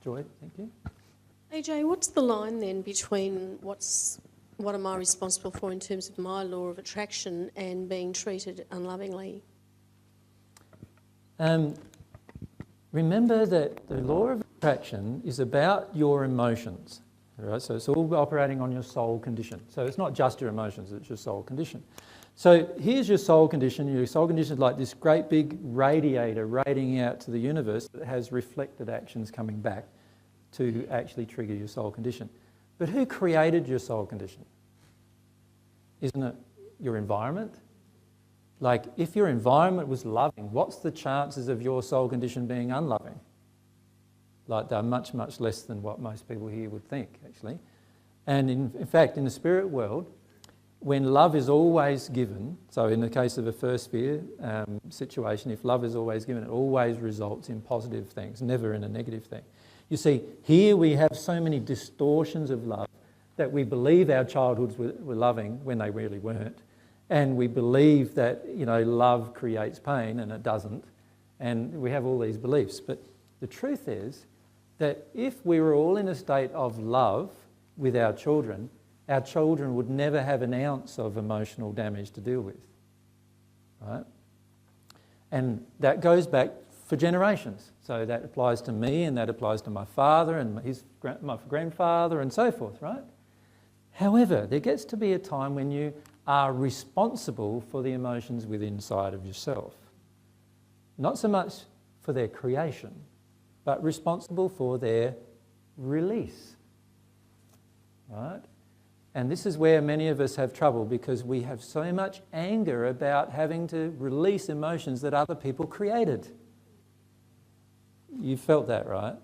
Joy, thank you. AJ, what's the line then between what am I responsible for in terms of my law of attraction and being treated unlovingly? Remember that the law of attraction is about your emotions, right? So it's all operating on your soul condition. So it's not just your emotions, it's your soul condition. So here's your soul condition. Your soul condition is like this great big radiator radiating out to the universe that has reflected actions coming back to actually trigger your soul condition. But who created your soul condition? Isn't it your environment? Like, if your environment was loving, what's the chances of your soul condition being unloving? Like, they're much, much less than what most people here would think, actually. And in fact, in the spirit world, when love is always given, so in the case of a first sphere situation, if love is always given, it always results in positive things, never in a negative thing. You see, here we have so many distortions of love that we believe our childhoods were loving when they really weren't. And we believe that, love creates pain, and it doesn't. And we have all these beliefs. But the truth is that if we were all in a state of love with our children would never have an ounce of emotional damage to deal with. Right? And that goes back for generations. So that applies to me, and that applies to my father and my grandfather and so forth, right? However, there gets to be a time when you are responsible for the emotions within inside of yourself. Not so much for their creation, but responsible for their release. Right? And this is where many of us have trouble, because we have so much anger about having to release emotions that other people created. You felt that, right?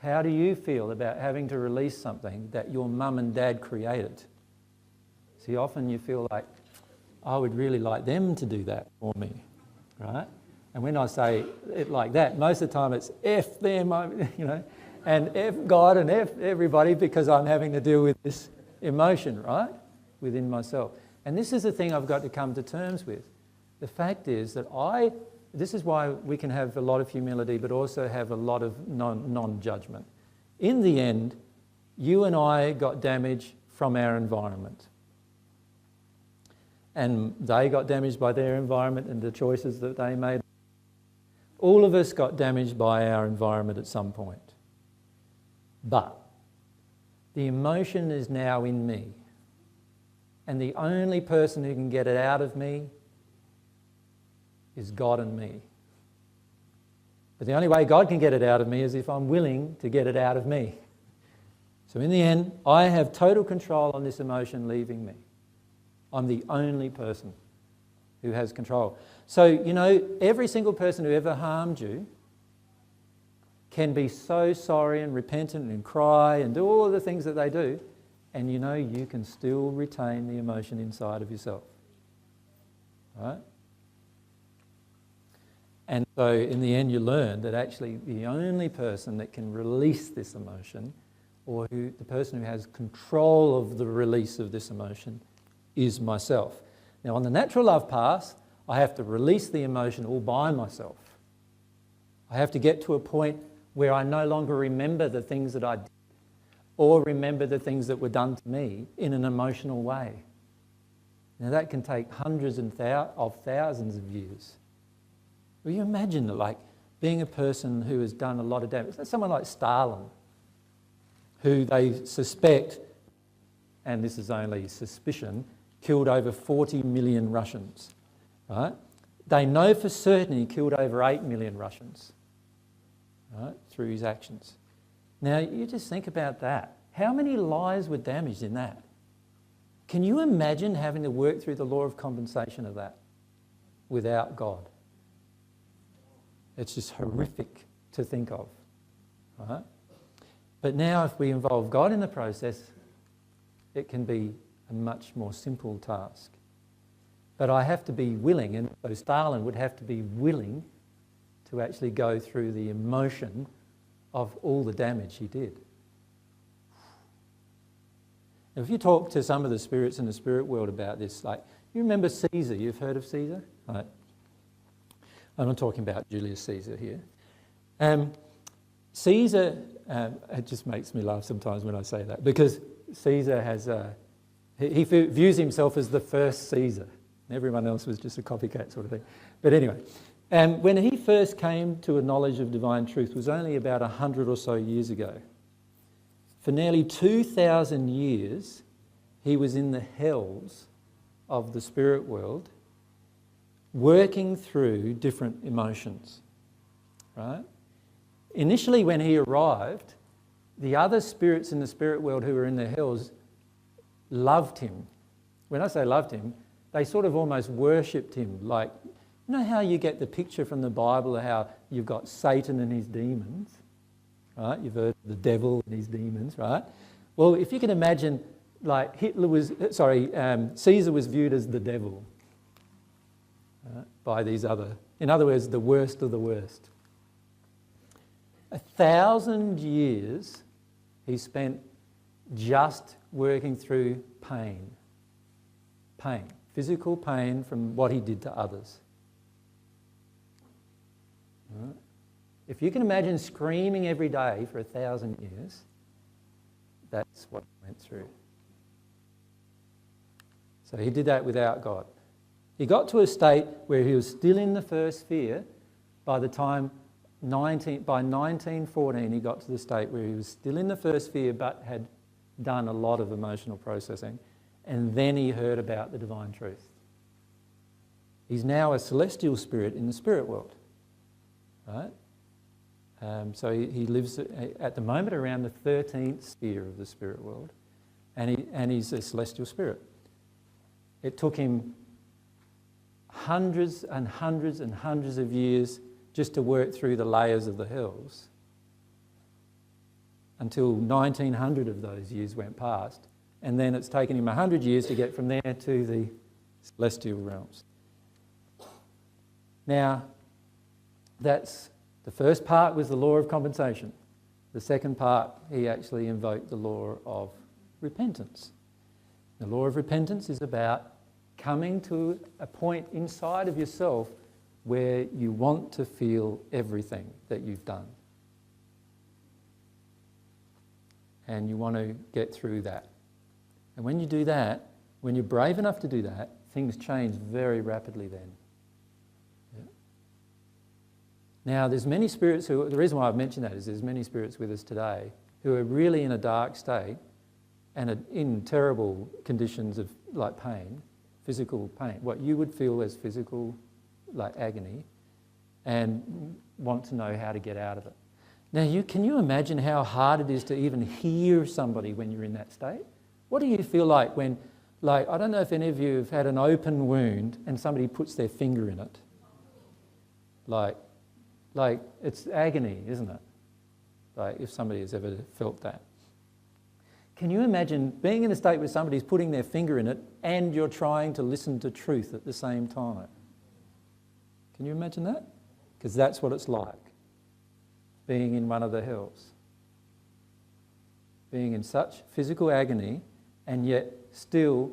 How do you feel about having to release something that your mum and dad created? See, often you feel like, I would really like them to do that for me, right? And when I say it like that, most of the time it's F them, and F God and F everybody, because I'm having to deal with this emotion, right, within myself. And this is the thing I've got to come to terms with. The fact is that this is why we can have a lot of humility, but also have a lot of non-judgment. In the end, you and I got damage from our environment. And they got damaged by their environment and the choices that they made. All of us got damaged by our environment at some point. But the emotion is now in me. And the only person who can get it out of me is God and me. But the only way God can get it out of me is if I'm willing to get it out of me. So in the end, I have total control on this emotion leaving me. I'm the only person who has control. So, every single person who ever harmed you can be so sorry and repentant and cry and do all the things that they do, and you can still retain the emotion inside of yourself. Right? And so in the end you learn that actually the only person that can release this emotion, or the person who has control of the release of this emotion, is myself. Now on the natural love path, I have to release the emotion all by myself. I have to get to a point where I no longer remember the things that I did, or remember the things that were done to me in an emotional way. Now that can take hundreds of thousands of years. Will you imagine being a person who has done a lot of damage? Someone like Stalin, who they suspect, and this is only suspicion, killed over 40 million Russians. Right? They know for certain he killed over 8 million Russians, right, through his actions. Now, you just think about that. How many lives were damaged in that? Can you imagine having to work through the law of compensation of that without God? It's just horrific to think of. Right? But now if we involve God in the process, it can be a much more simple task. But I have to be willing, and so Stalin would have to be willing to actually go through the emotion of all the damage he did. Now, if you talk to some of the spirits in the spirit world about this, you remember Caesar, you've heard of Caesar? Right. I'm not talking about Julius Caesar here. Caesar, it just makes me laugh sometimes when I say that, because Caesar has he views himself as the first Caesar. Everyone else was just a copycat sort of thing. But anyway, when he first came to a knowledge of divine truth was only about 100 or so years ago. For nearly 2,000 years, he was in the hells of the spirit world, working through different emotions, right? Initially, when he arrived, the other spirits in the spirit world who were in the hells loved him. When I say loved him, they sort of almost worshipped him. Like, you know how you get the picture from the Bible of how you've got Satan and his demons, right? You've heard of the devil and his demons, right? Well, if you can imagine, like Caesar was viewed as the devil, right, by these other, in other words, the worst of the worst. 1,000 years he spent just working through pain, physical pain from what he did to others. Right? If you can imagine screaming every day for 1,000 years, that's what he went through. So he did that without God. He got to a state where he was still in the first sphere. By 1914, he got to the state where he was still in the first sphere but had done a lot of emotional processing. And then he heard about the divine truth. He's now a celestial spirit in the spirit world, right? So he lives at the moment around the 13th sphere of the spirit world, and he's a celestial spirit. It took him hundreds and hundreds and hundreds of years just to work through the layers of the hells, until 1900 of those years went past, and then it's taken him 100 years to get from there to the celestial realms. Now, that's the first part was the law of compensation. The second part, he actually invoked the law of repentance. The law of repentance is about coming to a point inside of yourself where you want to feel everything that you've done. And you want to get through that. And when you do that, when you're brave enough to do that, things change very rapidly then. Yeah. Now, there's many spirits who, the reason why I've mentioned that is there's many spirits with us today who are really in a dark state and are in terrible conditions of like pain, physical pain, what you would feel as physical like agony, and want to know how to get out of it. Now, can you imagine how hard it is to even hear somebody when you're in that state? What do you feel like when, like, I don't know if any of you have had an open wound and somebody puts their finger in it. Like it's agony, isn't it? Like, if somebody has ever felt that. Can you imagine being in a state where somebody's putting their finger in it and you're trying to listen to truth at the same time? Can you imagine that? Because that's what it's like, being in one of the hells. Being in such physical agony and yet still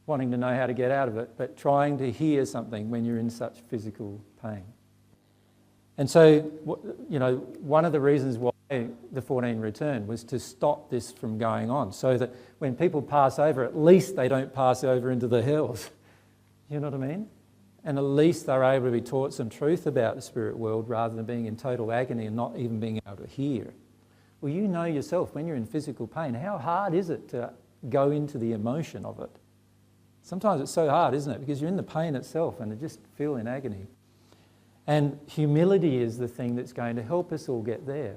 wanting to know how to get out of it, but trying to hear something when you're in such physical pain. And so, you know, one of the reasons why the 14 returned was to stop this from going on, so that when people pass over, at least they don't pass over into the hells. You know what I mean? And at least they're able to be taught some truth about the spirit world rather than being in total agony and not even being able to hear. Well, you know yourself, when you're in physical pain, how hard is it to go into the emotion of it? Sometimes it's so hard, isn't it? Because you're in the pain itself and you just feel in agony. And humility is the thing that's going to help us all get there,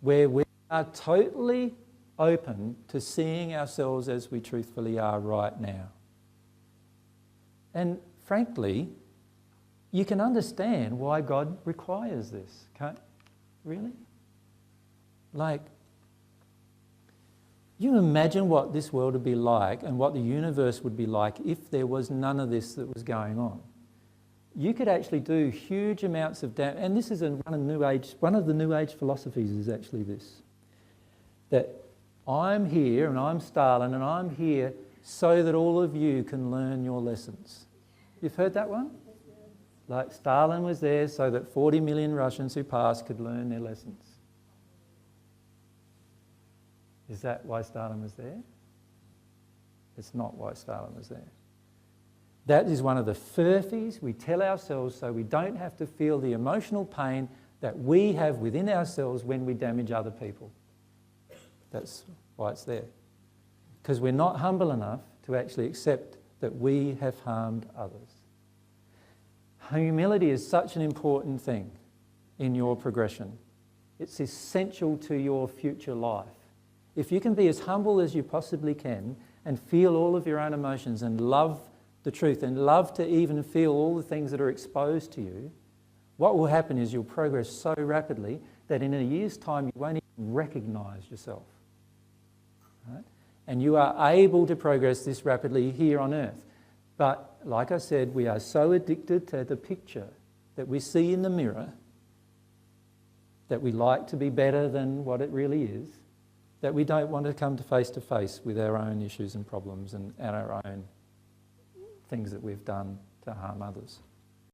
where we are totally open to seeing ourselves as we truthfully are right now. And frankly, you can understand why God requires this, can't you? Really? Like, you imagine what this world would be like and what the universe would be like if there was none of this that was going on. You could actually do huge amounts of damage, and this is one of the New Age philosophies is actually this, that I'm here and I'm Stalin and I'm here so that all of you can learn your lessons. You've heard that one? Like Stalin was there so that 40 million Russians who passed could learn their lessons. Is that why Stalin was there? It's not why Stalin was there. That is one of the furphies we tell ourselves so we don't have to feel the emotional pain that we have within ourselves when we damage other people. That's why it's there. Because we're not humble enough to actually accept that we have harmed others. Humility is such an important thing in your progression. It's essential to your future life. If you can be as humble as you possibly can and feel all of your own emotions and love the truth and love to even feel all the things that are exposed to you, what will happen is you'll progress so rapidly that in a year's time you won't even recognise yourself. Right? And you are able to progress this rapidly here on earth. But like I said, we are so addicted to the picture that we see in the mirror that we like to be better than what it really is, that we don't want to come to face with our own issues and problems and our own things that we've done to harm others.